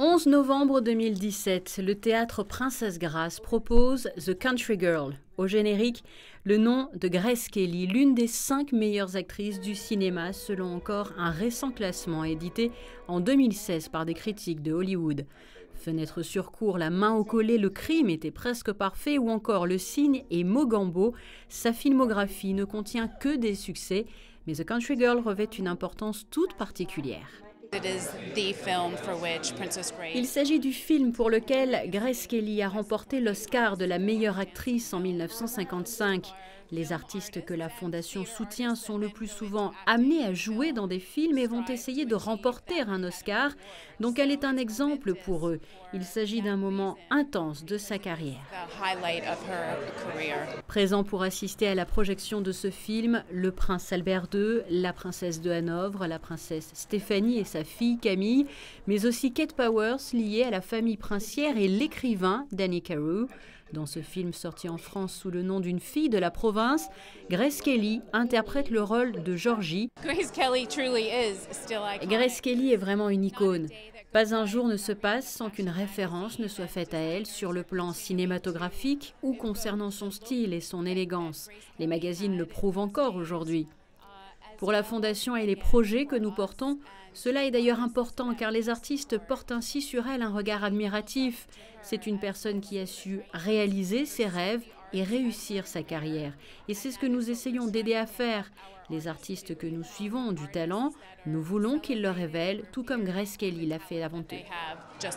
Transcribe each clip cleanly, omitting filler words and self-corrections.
11 novembre 2017, le théâtre Princesse Grace propose The Country Girl. Au générique, le nom de Grace Kelly, l'une des 5 meilleures actrices du cinéma selon encore un récent classement édité en 2016 par des critiques de Hollywood. Fenêtre sur cour, la main au collet, le crime était presque parfait ou encore Le Cygne et Mogambo. Sa filmographie ne contient que des succès, mais The Country Girl revêt une importance toute particulière. Il s'agit du film pour lequel Grace Kelly a remporté l'Oscar de la meilleure actrice en 1955. Les artistes que la Fondation soutient sont le plus souvent amenés à jouer dans des films et vont essayer de remporter un Oscar, donc elle est un exemple pour eux. Il s'agit d'un moment intense de sa carrière. Présent pour assister à la projection de ce film, le prince Albert II, la princesse de Hanovre, la princesse Stéphanie et sa fille Camille, mais aussi Kate Powers liée à la famille princière et l'écrivain Danny Carew. Dans ce film sorti en France sous le nom d'une fille de la province, Grace Kelly interprète le rôle de Georgie. Grace Kelly est vraiment une icône. Pas un jour ne se passe sans qu'une référence ne soit faite à elle sur le plan cinématographique ou concernant son style et son élégance. Les magazines le prouvent encore aujourd'hui. Pour la Fondation et les projets que nous portons, cela est d'ailleurs important car les artistes portent ainsi sur elle un regard admiratif. C'est une personne qui a su réaliser ses rêves et réussir sa carrière. Et c'est ce que nous essayons d'aider à faire. Les artistes que nous suivons ont du talent, nous voulons qu'ils le révèlent, tout comme Grace Kelly l'a fait avant eux.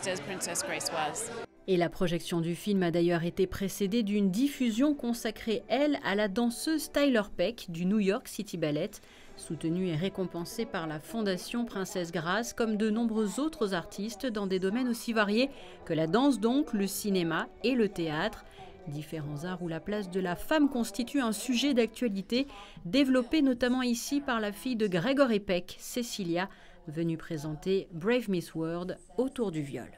Et la projection du film a d'ailleurs été précédée d'une diffusion consacrée, elle, à la danseuse Tyler Peck du New York City Ballet, soutenue et récompensée par la Fondation Princesse Grace, comme de nombreux autres artistes dans des domaines aussi variés que la danse donc, le cinéma et le théâtre. Différents arts où la place de la femme constitue un sujet d'actualité, développé notamment ici par la fille de Gregory Peck, Cecilia, venue présenter Brave Miss World autour du viol.